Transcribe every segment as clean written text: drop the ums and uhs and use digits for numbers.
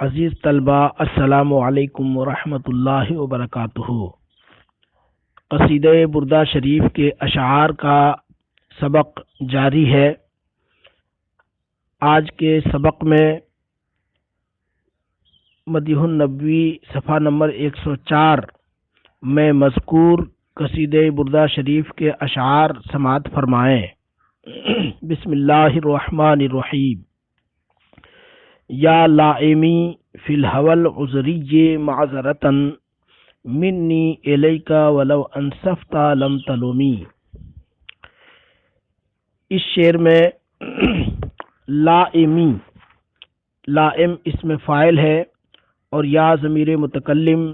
عزیز طلبہ السلام علیکم ورحمۃ اللہ وبرکاتہ۔ قصیدہ بردہ شریف کے اشعار کا سبق جاری ہے۔ آج کے سبق میں مدیح النبوی صفحہ نمبر 104 میں مذکور قصیدہ بردہ شریف کے اشعار سماعت فرمائیں۔ بسم اللہ الرحمن الرحیم۔ یا لائمی فی الحول عذری معذرتاً منی الیکا ولو انصفت لم تلومی۔ اس شعر میں لائمی، لائم اسم فاعل ہے اور یا ضمیر متکلم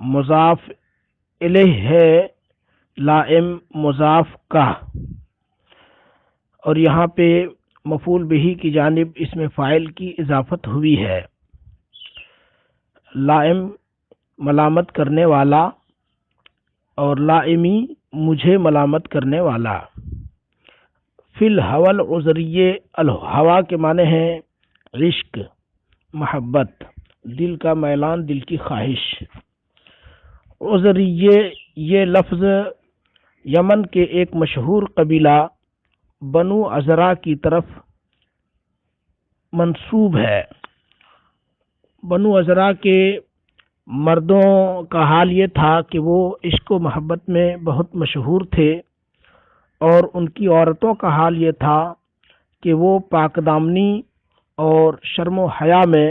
مضاف الیہ ہے، لائم مضاف کا، اور یہاں پہ مفعول بہ کی جانب اسم فاعل کی اضافت ہوئی ہے۔ لائم ملامت کرنے والا اور لائمی مجھے ملامت کرنے والا۔ فی الحول عذری، الہوا کے معنی ہیں عشق، محبت، دل کا میلان، دل کی خواہش۔ عذری یہ لفظ یمن کے ایک مشہور قبیلہ بنو عذرا کی طرف منسوب ہے۔ بنو عذرا کے مردوں کا حال یہ تھا کہ وہ عشق و محبت میں بہت مشہور تھے، اور ان کی عورتوں کا حال یہ تھا کہ وہ پاک دامنی اور شرم و حیا میں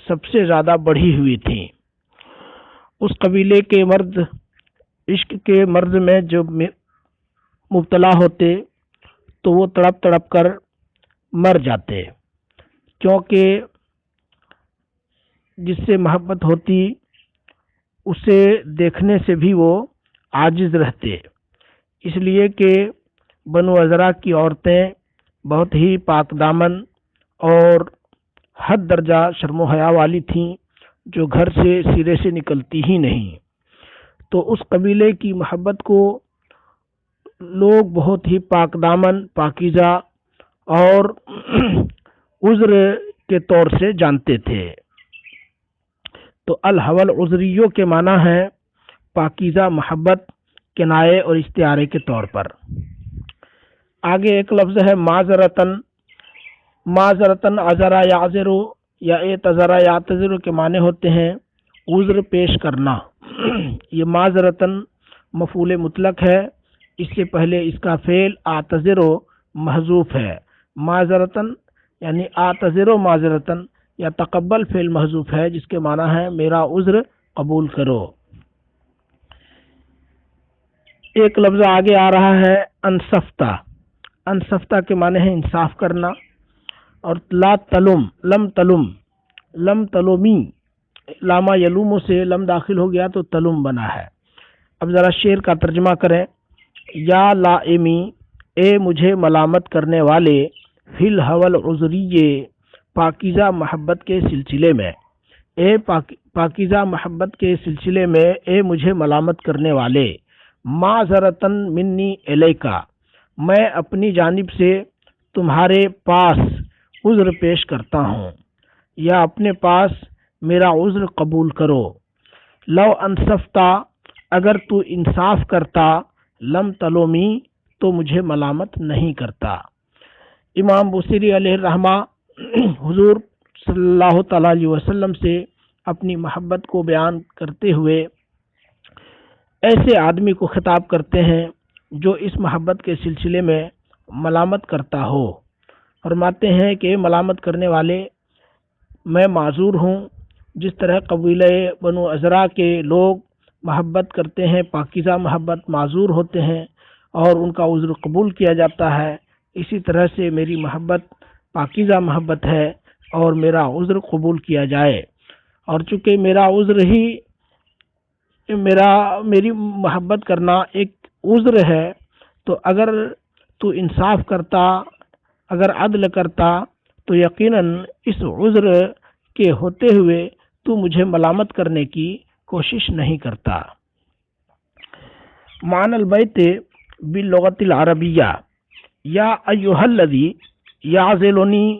سب سے زیادہ بڑھی ہوئی تھیں۔ اس قبیلے کے مرد عشق کے مرض میں جب مبتلا ہوتے تو وہ تڑپ تڑپ کر مر جاتے، کیونکہ جس سے محبت ہوتی اسے دیکھنے سے بھی وہ عاجز رہتے، اس لیے کہ بنو عذرا کی عورتیں بہت ہی پاک دامن اور حد درجہ شرم و حیا والی تھیں، جو گھر سے سرے سے نکلتی ہی نہیں۔ تو اس قبیلے کی محبت کو لوگ بہت ہی پاک دامن، پاکیزہ اور عذر کے طور سے جانتے تھے۔ تو الحول عذریوں کے معنی ہے پاکیزہ محبت، کنایے اور استعارے کے طور پر۔ آگے ایک لفظ ہے معذرتاً۔ معذرتاً عذرا یعذر یا اعتذر یعتذر کے معنی ہوتے ہیں عذر پیش کرنا۔ یہ معذرتاً مفعول مطلق ہے، اس سے پہلے اس کا فعل اعتذر محذوف ہے۔ معذرتاً یعنی اعتذر معذرتاً یا تقبل فعل محذوف ہے، جس کے معنی ہے میرا عذر قبول کرو۔ ایک لفظ آگے آ رہا ہے انصفتہ۔ انصفتہ کے معنی ہے انصاف کرنا۔ اور لا تلم، لم تلم، لم تلومی، لاما یلوم سے لم داخل ہو گیا تو تلم بنا ہے۔ اب ذرا شعر کا ترجمہ کریں۔ یا لائمی، اے مجھے ملامت کرنے والے، فی الحول عذری، پاکیزہ محبت کے سلسلے میں، اے پاکیزہ محبت کے سلسلے میں، اے مجھے ملامت کرنے والے، معذرتاً منی الیکا، میں اپنی جانب سے تمہارے پاس عذر پیش کرتا ہوں، یا اپنے پاس میرا عذر قبول کرو۔ لو انصفتا، اگر تو انصاف کرتا، لم تلومی، تو مجھے ملامت نہیں کرتا۔ امام بوصیری علیہ الرحمہ حضور صلی اللہ تعالیٰ علیہ وسلم سے اپنی محبت کو بیان کرتے ہوئے ایسے آدمی کو خطاب کرتے ہیں جو اس محبت کے سلسلے میں ملامت کرتا ہو۔ فرماتے ہیں کہ ملامت کرنے والے، میں معذور ہوں، جس طرح قبیلہ بنو عذرا کے لوگ محبت کرتے ہیں، پاکیزہ محبت، معذور ہوتے ہیں اور ان کا عذر قبول کیا جاتا ہے، اسی طرح سے میری محبت پاکیزہ محبت ہے اور میرا عذر قبول کیا جائے۔ اور چونکہ میرا عذر ہی میری محبت کرنا ایک عذر ہے، تو اگر تو انصاف کرتا، اگر عدل کرتا، تو یقیناً اس عذر کے ہوتے ہوئے تو مجھے ملامت کرنے کی کوشش نہیں کرتا۔ معنی البیت باللغت العربیہ، یا ایھا الذی یعذلنی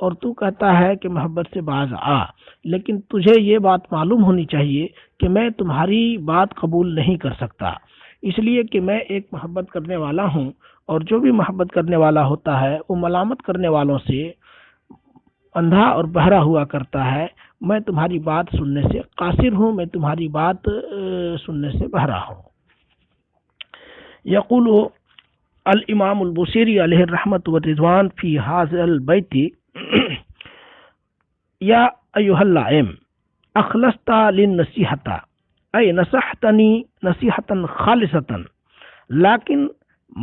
اور تو کہتا ہے کہ محبت سے باز آ، لیکن تجھے یہ بات معلوم ہونی چاہیے کہ میں تمہاری بات قبول نہیں کر سکتا، اس لیے کہ میں ایک محبت کرنے والا ہوں، اور جو بھی محبت کرنے والا ہوتا ہے وہ ملامت کرنے والوں سے اندھا اور بہرا ہوا کرتا ہے۔ میں تمہاری بات سننے سے قاصر ہوں، میں تمہاری بات سننے سے بہرا ہوں۔ یقول الامام البوصیری علیہ الرحمۃ والرضوان فی ھذا البیت یا ایھا اللائم اخلصت للنصیحۃ ای نصحتنی نصیحۃ خالصۃ لیکن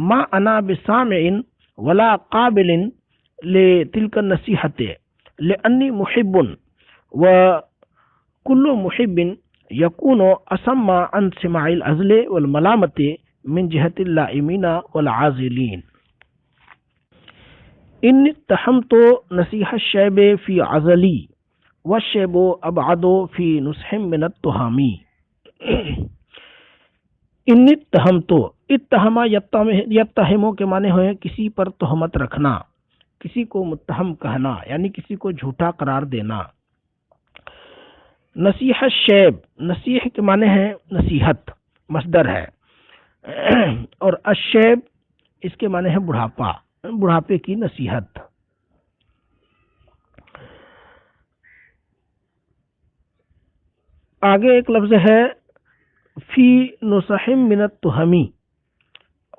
ما انا بسامع ولا قابل لتلك النصیحۃ لأنی محب وكل محب يكون أسمى عن سماع العزل والملامة من جهة اللائمين والعازلين۔ إن اتهمت نصيح الشيب في عزلي والشيب أبعد في نصح من التهم۔ ان اتہمت، اتہما یتہمو کے معنی ہوئے کسی پر تہمت رکھنا، کسی کو متہم کہنا، یعنی کسی کو جھوٹا قرار دینا۔ نصیح الشیب، نصیح کے معنی ہے نصیحت، مصدر ہے، اور الشیب اس کے معنی ہے بڑھاپا، بڑھاپے کی نصیحت۔ آگے ایک لفظ ہے فی نصح من التہمی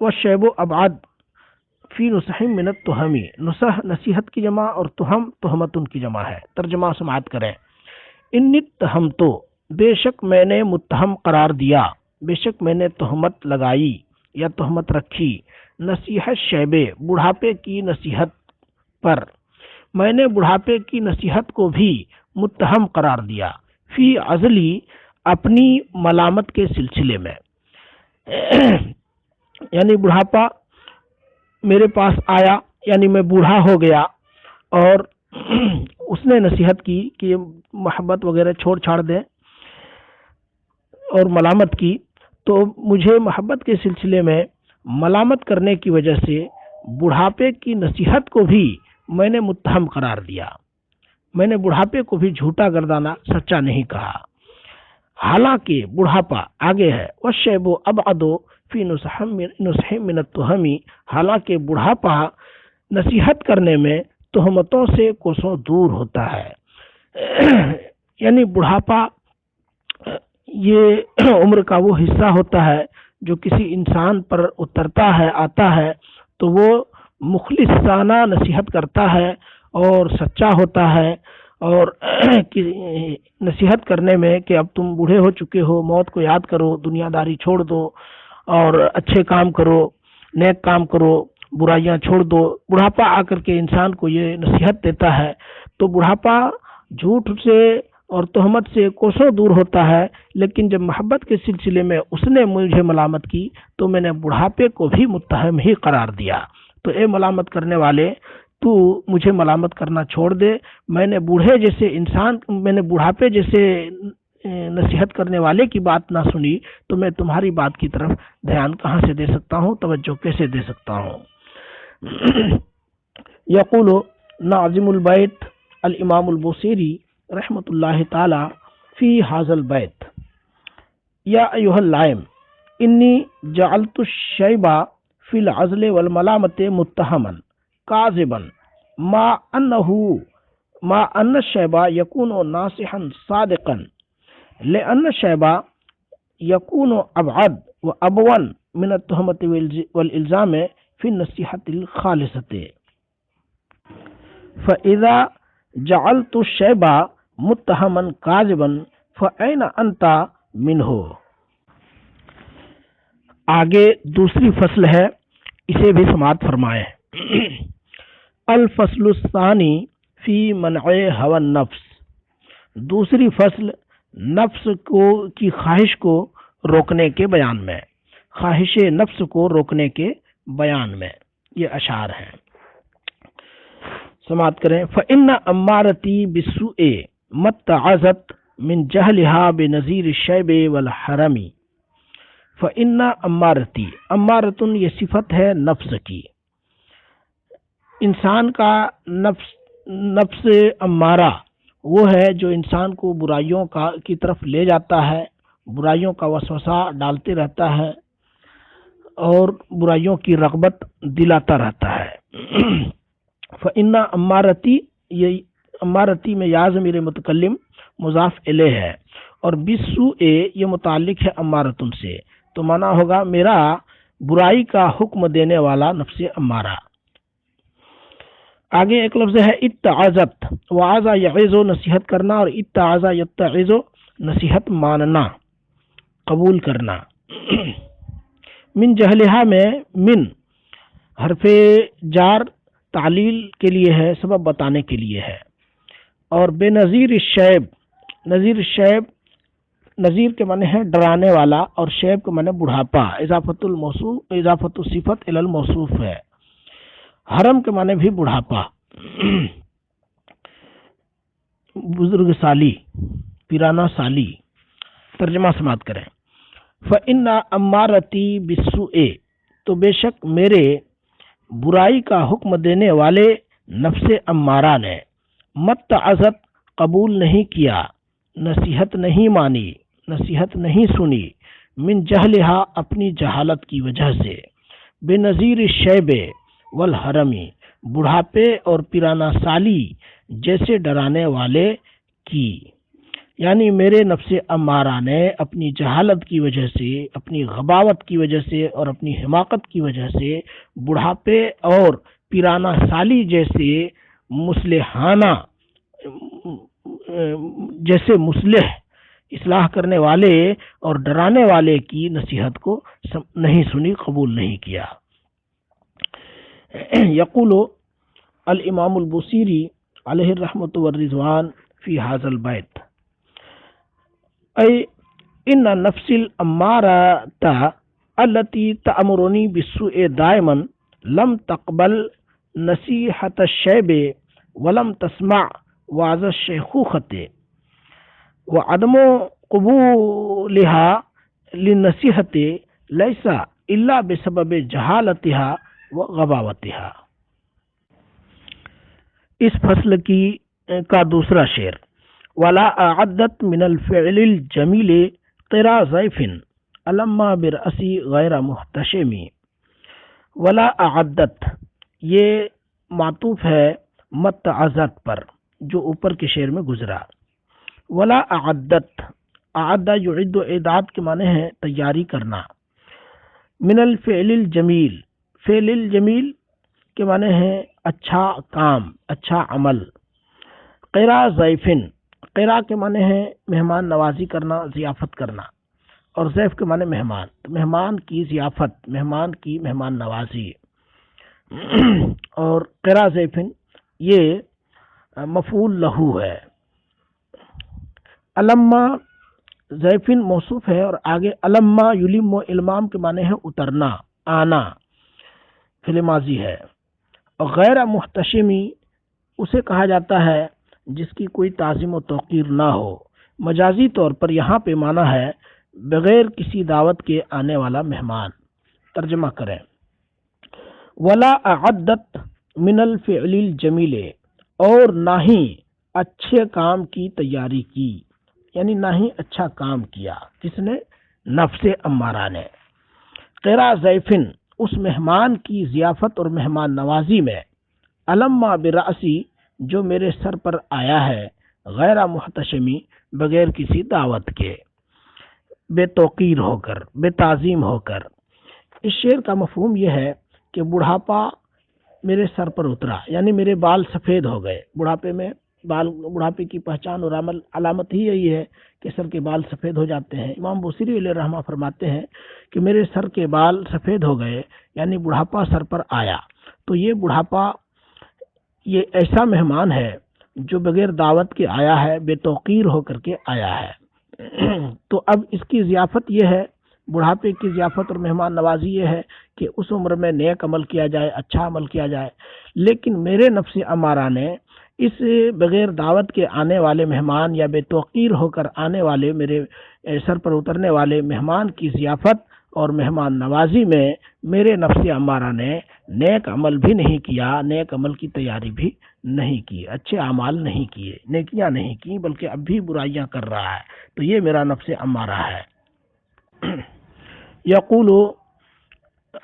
والشیب ابعد فی نصح من التہمی۔ نصح نصیحت کی جمع اور تہم تہمتن کی جمع ہے۔ ترجمہ سماعت کریں۔ ان اتہمتو، بے شک میں نے متہم قرار دیا، بے شک میں نے تہمت لگائی یا تہمت رکھی، نصیحت شیبے، بڑھاپے کی نصیحت پر، میں نے بڑھاپے کی نصیحت کو بھی متہم قرار دیا، فی عزلی، اپنی ملامت کے سلسلے میں، یعنی بڑھاپا میرے پاس آیا، یعنی میں بوڑھا ہو گیا، اور اس نے نصیحت کی کہ محبت وغیرہ چھوڑ چھاڑ دیں اور ملامت کی، تو مجھے محبت کے سلسلے میں ملامت کرنے کی وجہ سے بڑھاپے کی نصیحت کو بھی میں نے متہم قرار دیا، میں نے بڑھاپے کو بھی جھوٹا گردانا، سچا نہیں کہا۔ حالانکہ بڑھاپا آگے ہے، والشیب ابعد فی نصح من التہم، حالانکہ بڑھاپا نصیحت کرنے میں تہمتوں سے کوسوں دور ہوتا ہے۔ یعنی بڑھاپا یہ عمر کا وہ حصہ ہوتا ہے جو کسی انسان پر اترتا ہے، آتا ہے، تو وہ مخلصانہ نصیحت کرتا ہے اور سچا ہوتا ہے، اور نصیحت کرنے میں کہ اب تم بوڑھے ہو چکے ہو، موت کو یاد کرو، دنیا داری چھوڑ دو اور اچھے کام کرو، نیک کام کرو، برائیاں چھوڑ دو۔ بڑھاپا آ کر کے انسان کو یہ نصیحت دیتا ہے، تو بڑھاپا جھوٹ سے اور تہمت سے کوسوں دور ہوتا ہے، لیکن جب محبت کے سلسلے میں اس نے مجھے ملامت کی تو میں نے بڑھاپے کو بھی متہم ہی قرار دیا۔ تو اے ملامت کرنے والے، تو مجھے ملامت کرنا چھوڑ دے، میں نے بڑھاپے جیسے نصیحت کرنے والے کی بات نہ سنی تو میں تمہاری بات کی طرف دھیان کہاں سے دے سکتا ہوں، توجہ کیسے دے سکتا ہوں۔ یقول ناظم البیت الامام البوصیری رحمۃ اللہ تعالی فی ھذا البیت یا ایھا اللائم انی جعلت الشیب فی العزل والملامت متہما کاذبا ما ان الشیب یکون ناصحا صادقا لأن الشیب یکون ابعد و ابون من التہمت والالزام فی النصیحۃ الخالصۃ۔ فاذا جعلت الشیب متہما کاذبا فأین انت منہ۔ آگے دوسری فصل ہے، اسے بھی سماعت فرمائیں۔ الفصل الثانی فی منع هوى النفس، دوسری فصل نفس کی خواہش کو روکنے کے بیان میں، خواہش نفس کو روکنے کے بیان میں، یہ اشعار ہیں، سماعت کریں۔ فإن امارتی بالسوء متعظت من جہلها بنظیر الشیب والحرم۔ فإن امارتی، امارتن یہ صفت ہے نفس کی، انسان کا نفس نفس امارہ وہ ہے جو انسان کو برائیوں کی طرف لے جاتا ہے، برائیوں کا وسوسہ ڈالتے رہتا ہے اور برائیوں کی رغبت دلاتا رہتا ہے۔ فَإِنَّ امارتی، یہ امارتی میں یا ضمیر متکلم مضاف الیہ ہے، اور بالسوء یہ متعلق ہے امارتن سے، تو مانا ہوگا میرا برائی کا حکم دینے والا نفس امارہ۔ آگے ایک لفظ ہے اتعظت، وعظ یعظ نصیحت کرنا، اور اتعظ یتعظ نصیحت ماننا، قبول کرنا۔ من جہلہا میں من حرف جار تعلیل کے لیے ہے، سبب بتانے کے لیے ہے، اور بے نظیر الشیب، نظیر الشیب نظیر کے معنی ہے ڈرانے والا، اور شیب کے معنی بڑھاپا، اضافت الموصوف، اضافت الصفت الی الموصوف ہے۔ حرم کے معنی بھی بڑھاپا، بزرگ سالی، پیرانہ سالی۔ ترجمہ سماعت کریں۔ فَإِنَّ امارتی بِالسُّوءِ، تو بے شک میرے برائی کا حکم دینے والے نفس امارہ نے متعظت قبول نہیں کیا، نصیحت نہیں مانی، نصیحت نہیں سنی، من جہلہا اپنی جہالت کی وجہ سے، بے نظیر الشیب والحرمی بڑھاپے اور پیرانہ سالی جیسے ڈرانے والے کی، یعنی میرے نفس امارہ نے اپنی جہالت کی وجہ سے، اپنی غباوت کی وجہ سے اور اپنی حماقت کی وجہ سے بڑھاپے اور پیرانہ سالی جیسے مصلحانہ، جیسے مصلح اصلاح کرنے والے اور ڈرانے والے کی نصیحت کو نہیں سنی، قبول نہیں کیا۔ یقول الامام البوصیری علیہ الرحمۃ والرضوان فی ھذا البیت، ای ان نفس الامارۃ التي تأمرنی بالسوء دائما لم تقبل نصیحت الشیب ولم تسمع وعظ الشیخوخۃ، وعدم قبولها للنصیحت لیس الا بسبب جہالتها وغباوتها۔ اس فصل کا دوسرا شعر، ولا اعدت من الفعل الجمیل قرا ضیف علما برأسی غیر محتشم۔ ولا اعدت یہ معطوف ہے متعظت پر جو اوپر کے شعر میں گزرا۔ ولا اعدت، اعد یعد اعداد کے معنی ہے تیاری کرنا۔ من الفعل الجمیل، فعل الجمیل کے معنی ہے اچھا کام، اچھا عمل۔ قرا ضیفن، قرا کے معنی ہے مہمان نوازی کرنا، ضیافت کرنا، اور ضیف کے معنی مہمان، مہمان کی ضیافت، مہمان کی مہمان نوازی۔ اور قرا ضیفن یہ مفعول لہو ہے۔ علما ضیفن موصوف ہے، اور آگے علما یلم و علمام کے معنی ہے اترنا، آنا، فعل ماضی ہے۔ اور غیر محتشمی اسے کہا جاتا ہے جس کی کوئی تعظیم و توقیر نہ ہو۔ مجازی طور پر یہاں پہ معنی ہے بغیر کسی دعوت کے آنے والا مہمان۔ ترجمہ کریں۔ ولا اعدت من الفعل الجمیل، اور نہ ہی اچھے کام کی تیاری کی، یعنی نہ ہی اچھا کام کیا، کس نے؟ نفس امارہ نے۔ قرا ضیفن، اس مہمان کی ضیافت اور مہمان نوازی میں، علما برأسی جو میرے سر پر آیا ہے، غیر محتشمی بغیر کسی دعوت کے، بے توقیر ہو کر، بے تعظیم ہو کر۔ اس شعر کا مفہوم یہ ہے کہ بڑھاپا میرے سر پر اترا، یعنی میرے بال سفید ہو گئے۔ بڑھاپے میں بڑھاپے کی پہچان اور علامت ہی یہی ہے کہ سر کے بال سفید ہو جاتے ہیں۔ امام بوصیری علیہ الرحمہ فرماتے ہیں کہ میرے سر کے بال سفید ہو گئے، یعنی بڑھاپا سر پر آیا۔ تو یہ بڑھاپا یہ ایسا مہمان ہے جو بغیر دعوت کے آیا ہے، بے توقیر ہو کر کے آیا ہے۔ تو اب اس کی ضیافت یہ ہے، بڑھاپے کی ضیافت اور مہمان نوازی یہ ہے کہ اس عمر میں نیک عمل کیا جائے، اچھا عمل کیا جائے۔ لیکن میرے نفس امارہ نے اس بغیر دعوت کے آنے والے مہمان یا بے توقیر ہو کر آنے والے، میرے سر پر اترنے والے مہمان کی ضیافت اور مہمان نوازی میں میرے نفس امارہ نے نیک عمل بھی نہیں کیا، نیک عمل کی تیاری بھی نہیں کی، اچھے اعمال نہیں کیے، نیکیاں نہیں کی، بلکہ اب بھی برائیاں کر رہا ہے، تو یہ میرا نفس امارہ ہے۔ یقول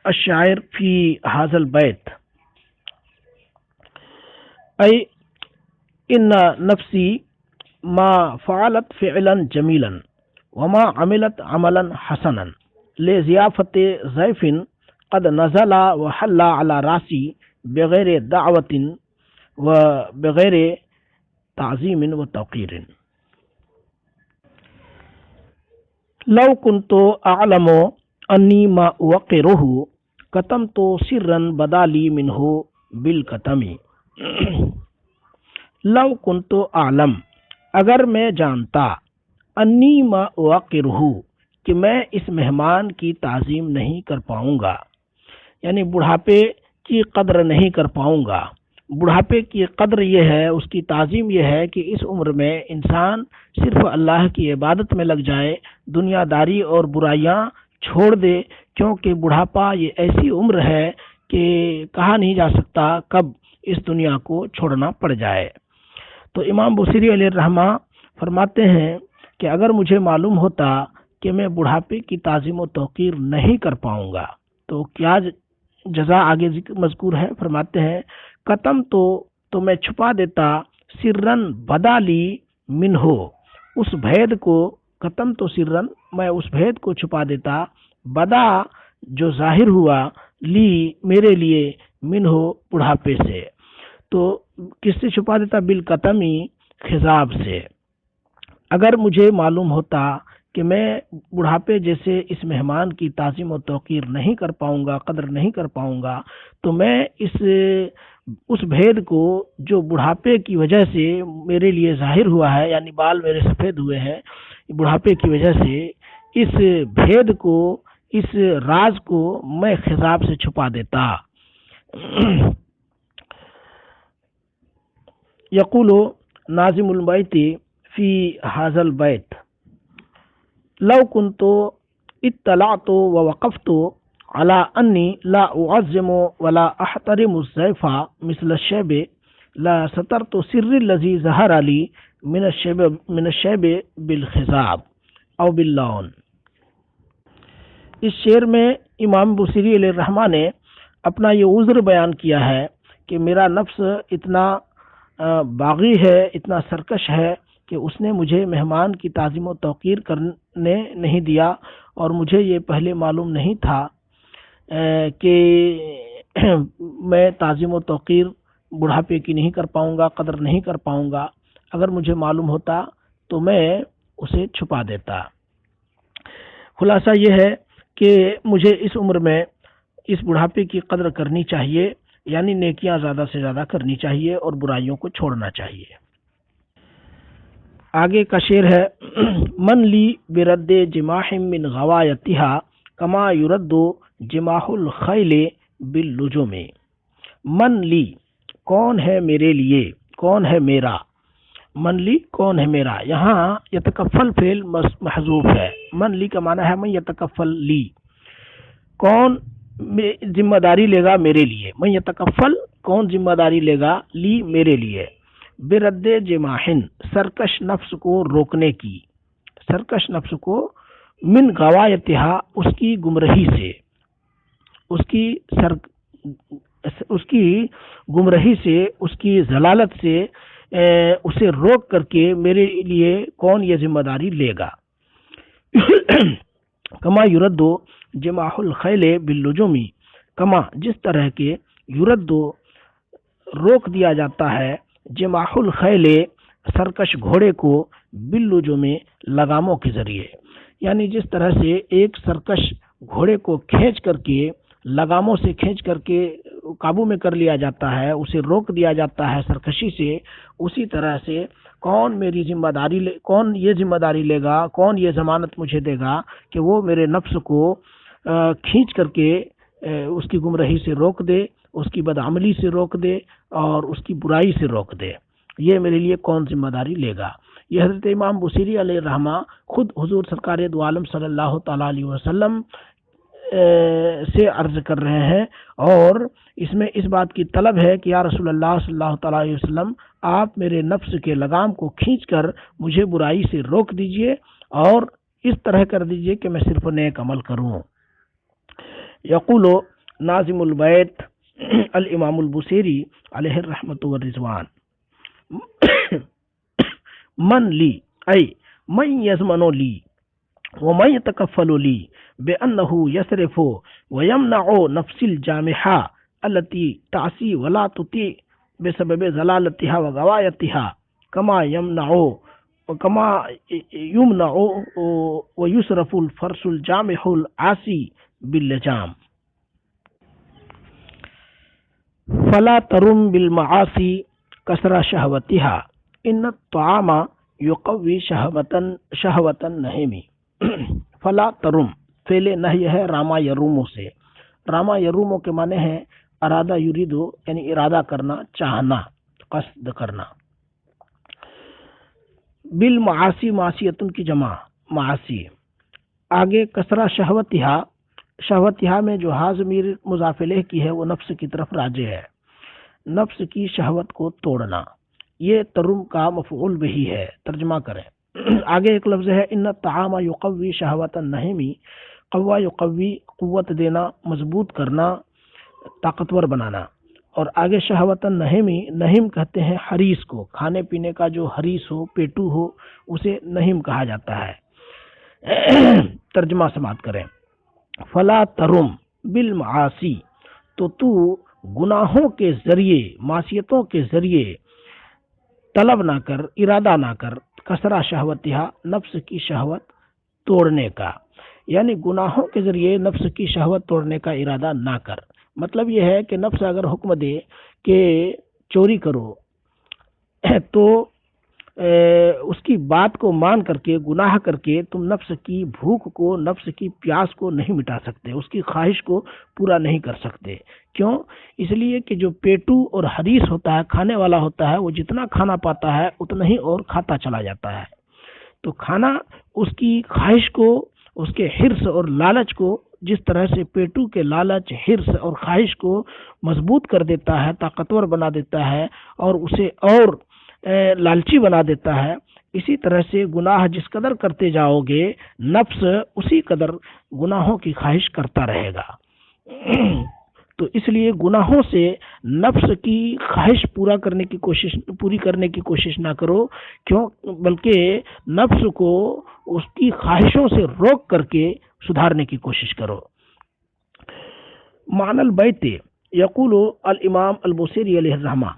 الشاعر فی ھذا البیت ای ان نفسی ما فعلت فعلا جمیلا وما عملت عملا حسنا لضیافت ضیف قد نزل وحل على راسی بغیر دعوت و بغیر تعظیم و توقیر۔ لو كنت اعلم انی ما اوقرہ کتمت سرا بدا لی منہ بالکتم۔ لو كنت اعلم، اگر میں جانتا، انی ما اوقرہ، کہ میں اس مہمان کی تعظیم نہیں کر پاؤں گا، یعنی بڑھاپے کی قدر نہیں کر پاؤں گا۔ بڑھاپے کی قدر یہ ہے، اس کی تعظیم یہ ہے کہ اس عمر میں انسان صرف اللہ کی عبادت میں لگ جائے، دنیا داری اور برائیاں چھوڑ دے، کیونکہ بڑھاپا یہ ایسی عمر ہے کہ کہا نہیں جا سکتا کب اس دنیا کو چھوڑنا پڑ جائے۔ تو امام بوصیری علیہ الرحمہ فرماتے ہیں کہ اگر مجھے معلوم ہوتا کہ میں بڑھاپے کی تعظیم و توقیر نہیں کر پاؤں گا تو کیا جزا آگے مذکور ہے۔ فرماتے ہیں قتم تو میں چھپا دیتا، سرن بدا لی منہ، اس بھید کو، قتم تو سرن، میں اس بھید کو چھپا دیتا، بدا جو ظاہر ہوا، لی میرے لیے، منہ بڑھاپے سے، تو کس سے چھپا دیتا؟ بالقتمی، خضاب سے۔ اگر مجھے معلوم ہوتا کہ میں بڑھاپے جیسے اس مہمان کی تعظیم و توقیر نہیں کر پاؤں گا، قدر نہیں کر پاؤں گا، تو میں اس بھید کو جو بڑھاپے کی وجہ سے میرے لیے ظاہر ہوا ہے، یعنی بال میرے سفید ہوئے ہیں بڑھاپے کی وجہ سے، اس بھید کو، اس راز کو میں خضاب سے چھپا دیتا۔ یقول ناظم البیت فی ھذا البیت لو كنت اطلعت ووقفت على انی لا اعظم ولا احترم الضیف مثل الشیب لا سترت سر الذی ظہر لی من الشیب بالخضاب او باللون۔ اس شعر میں امام بوصیری علیہ الرحمہ نے اپنا یہ عذر بیان کیا ہے کہ میرا نفس اتنا باغی ہے، اتنا سرکش ہے کہ اس نے مجھے مہمان کی تعظیم و توقیر کرنے نہیں دیا، اور مجھے یہ پہلے معلوم نہیں تھا کہ میں تعظیم و توقیر بڑھاپے کی نہیں کر پاؤں گا، قدر نہیں کر پاؤں گا۔ اگر مجھے معلوم ہوتا تو میں اسے چھپا دیتا۔ خلاصہ یہ ہے کہ مجھے اس عمر میں اس بڑھاپے کی قدر کرنی چاہیے، یعنی نیکیاں زیادہ سے زیادہ کرنی چاہیے اور برائیوں کو چھوڑنا چاہیے۔ آگے کا شعر ہے من لی برد جماح من غوایتها کما یرد جماح الخیل باللجوم۔ من لی، کون ہے میرے لیے، کون ہے میرا، من لی کون ہے میرا، یہاں یتکفل فعل محذوف ہے۔ من لی کا معنی ہے من یتکفل لی، کون ذمہ داری لے گا میرے لیے، من یتکفل، کون ذمہ داری لے گا، لی میرے لیے، برد جماحن، سرکش نفس کو روکنے کی، سرکش نفس کو، من غوایتہا، اس کی گمراہی سے، اس کی گمراہی سے، اس کی ضلالت سے اسے روک کر کے میرے لیے کون یہ ذمہ داری لے گا۔ کما یردو جماح الخیل باللجومی، کما جس طرح کے یردو روک دیا جاتا ہے، جماح الخیل سرکش گھوڑے کو، باللجوم لگاموں کے ذریعے، یعنی جس طرح سے ایک سرکش گھوڑے کو کھینچ کر کے، لگاموں سے کھینچ کر کے قابو میں کر لیا جاتا ہے، اسے روک دیا جاتا ہے سرکشی سے، اسی طرح سے کون میری ذمہ داری کون یہ ذمہ داری لے گا، کون یہ ضمانت مجھے دے گا کہ وہ میرے نفس کو کھینچ کر کے اس کی گمراہی سے روک دے، اس کی بدعملی سے روک دے اور اس کی برائی سے روک دے، یہ میرے لیے کون ذمہ داری لے گا۔ یہ حضرت امام بوصیری علیہ الرحمہ خود حضور سرکار دو عالم صلی اللہ تعالیٰ علیہ وسلم سے عرض کر رہے ہیں، اور اس میں اس بات کی طلب ہے کہ یا رسول اللہ صلی اللہ تعالیٰ علیہ وسلم، آپ میرے نفس کے لگام کو کھینچ کر مجھے برائی سے روک دیجئے اور اس طرح کر دیجئے کہ میں صرف نیک عمل کروں۔ یقول ناظم البیت الامام البصیری علیہ الرحمۃ والرضوان، من لی ای من یضمن لی ومن یتکفل لی بأنه یصرف ویمنع نفس الجامحہ التي تعصی ولا تطیع بسبب ضلالتها وغوایتها كما يمنع ويصرف الفرس الجامح العاصي باللجام، فلا ترم بالمعاصی کثر شہوتها ان الطعام یقوی شہوة النہم۔ فلا ترم فعل نہی ہے راما یرومو سے۔ راما یرومو کے معنی ہے ارادہ یریدو، یعنی ارادہ کرنا، چاہنا، قصد کرنا۔ بالمعاصی معصیتن کی جمع معاصی۔ آگے کسرہ شہوتہا، شہوتہا میں جو ہا ضمیر مضاف الیہ کی ہے وہ نفس کی طرف راجع ہے، نفس کی شہوت کو توڑنا، یہ ترم کا مفعول بہی ہے، ترجمہ کریں۔ آگے ایک لفظ ہے ان الطعام یقوی شہوۃ النہم، قوا یقوی قوت دینا، مضبوط کرنا، طاقتور بنانا، اور آگے شہوۃ النہم، نہم کہتے ہیں حریص کو، کھانے پینے کا جو حریص ہو، پیٹو ہو، اسے نہم کہا جاتا ہے۔ ترجمہ سماعت کریں۔ فلا ترم بالمعاصی، تو گناہوں کے ذریعے، معصیتوں کے ذریعے طلب نہ کر، ارادہ نہ کر، کسرہ شہوتہا، نفس کی شہوت توڑنے کا، یعنی گناہوں کے ذریعے نفس کی شہوت توڑنے کا ارادہ نہ کر۔ مطلب یہ ہے کہ نفس اگر حکم دے کہ چوری کرو تو اس کی بات کو مان کر کے، گناہ کر کے تم نفس کی بھوک کو، نفس کی پیاس کو نہیں مٹا سکتے، اس کی خواہش کو پورا نہیں کر سکتے۔ کیوں؟ اس لیے کہ جو پیٹو اور حریص ہوتا ہے، کھانے والا ہوتا ہے، وہ جتنا کھانا پاتا ہے اتنا ہی اور کھاتا چلا جاتا ہے۔ تو کھانا اس کی خواہش کو، اس کے حرص اور لالچ کو، جس طرح سے پیٹو کے لالچ، حرص اور خواہش کو مضبوط کر دیتا ہے، طاقتور بنا دیتا ہے اور اسے اور لالچی بنا دیتا ہے، اسی طرح سے گناہ جس قدر کرتے جاؤ گے نفس اسی قدر گناہوں کی خواہش کرتا رہے گا۔ تو اس لیے گناہوں سے نفس کی خواہش پوری کرنے کی کوشش نہ کرو، کیوں؟ بلکہ نفس کو اس کی خواہشوں سے روک کر کے سدھارنے کی کوشش کرو۔ معنی البیت، یقول الامام البصیری علیہ الرحمہ،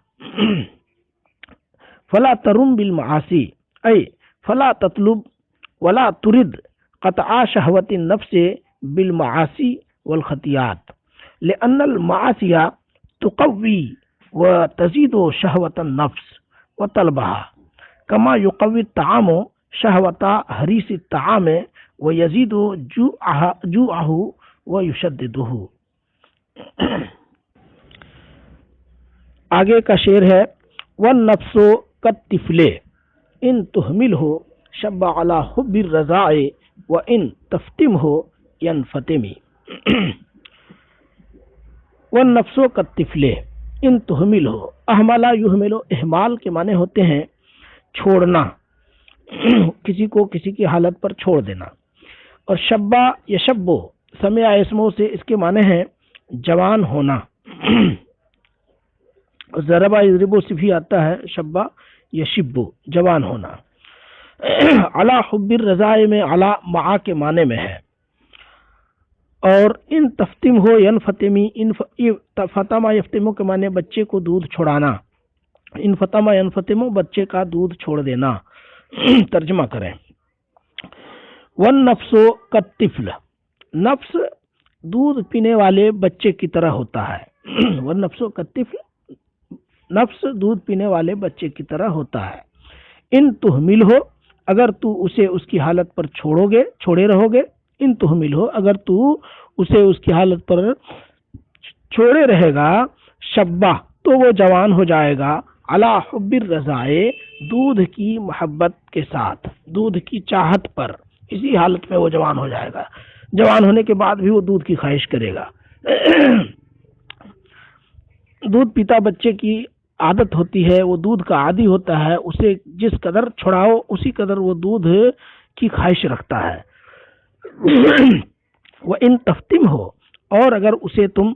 فلا ترم بالمعاصی ای فلا تطلب ولا ترد قطع شہوت النفس بالمعاصی والخطیات، لأن المعاصی تقوی وتزید شہوت النفس وطلبها كما يقوي الطعام شهوة حريص الطعام ويزيد جوعه ويشدده۔ آگے کا شعر ہے والنفس كالطفل ان تهمله شب على حب الرضاع وان تفتمه ينفتم۔ والنفس كالطفل ان تهمله، احمل یحمل، احمال کے معنی ہوتے ہیں چھوڑنا، کسی کو کسی کی حالت پر چھوڑ دینا، اور شبہ یشبو سمع اسموں سے اس کے معنی ہیں جوان ہونا۔ ضربہ یضربو سے بھی آتا ہے شبہ یشبو، جوان ہونا۔ علی حب الرضاع میں علی مع کے معنی میں ہے، اور ان تفتم ہو ینفتمی، فتما یفتمو کے معنی بچے کو دودھ چھوڑانا، ان فتما ینفتمو بچے کا دودھ چھوڑ دینا۔ ترجمہ کریں۔ والنفس کالطفل، نفس دودھ پینے والے بچے کی طرح ہوتا ہے۔ والنفس کالطفل، نفس دودھ پینے والے بچے کی طرح ہوتا ہے۔ ان تحمل ہو، اگر تو اسے اس کی حالت پر چھوڑے رہو گے، ان تحمل ہو، اگر تو اسے اس کی حالت پر چھوڑے رہے گا، شبہ تو وہ جوان ہو جائے گا، علی حب الرضاع دودھ کی محبت کے ساتھ، دودھ کی چاہت پر، اسی حالت میں وہ جوان ہو جائے گا۔ جوان ہونے کے بعد بھی وہ دودھ کی خواہش کرے گا. دودھ پیتا بچے کی عادت ہوتی ہے، وہ دودھ کا عادی ہوتا ہے، اسے جس قدر چھڑاؤ اسی قدر وہ دودھ کی خواہش رکھتا ہے. وہ ان تفتم ہو، اور اگر اسے تم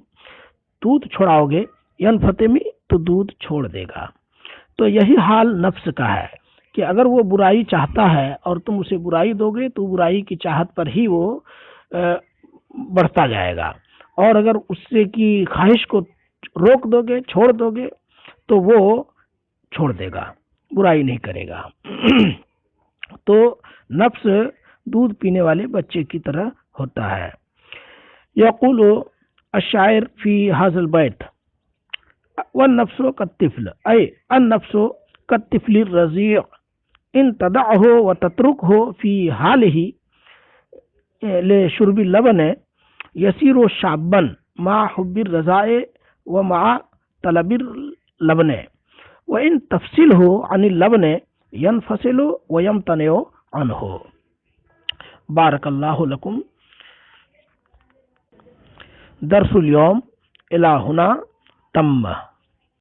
دودھ چھڑاؤ گے ینفتمی تو دودھ چھوڑ دے گا. تو یہی حال نفس کا ہے کہ اگر وہ برائی چاہتا ہے اور تم اسے برائی دو گے تو برائی کی چاہت پر ہی وہ بڑھتا جائے گا، اور اگر اس سے کی خواہش کو روک دو گے، چھوڑ دو گے، تو وہ چھوڑ دے گا، برائی نہیں کرے گا. تو نفس دودھ پینے والے بچے کی طرح ہوتا ہے. یقول الشاعر فی ھذا البیت والنفس کالطفل، اے النفس کالطفل الرضیع ان تدعه وتترکه فی حالہ لشرب اللبن یسیر شابا مع حب الرضاء ومع طلب اللبن وان تفصله عن اللبن ينفصل ويمتنع عنه. بارک اللہ لکم. درس اليوم الى هنا تم.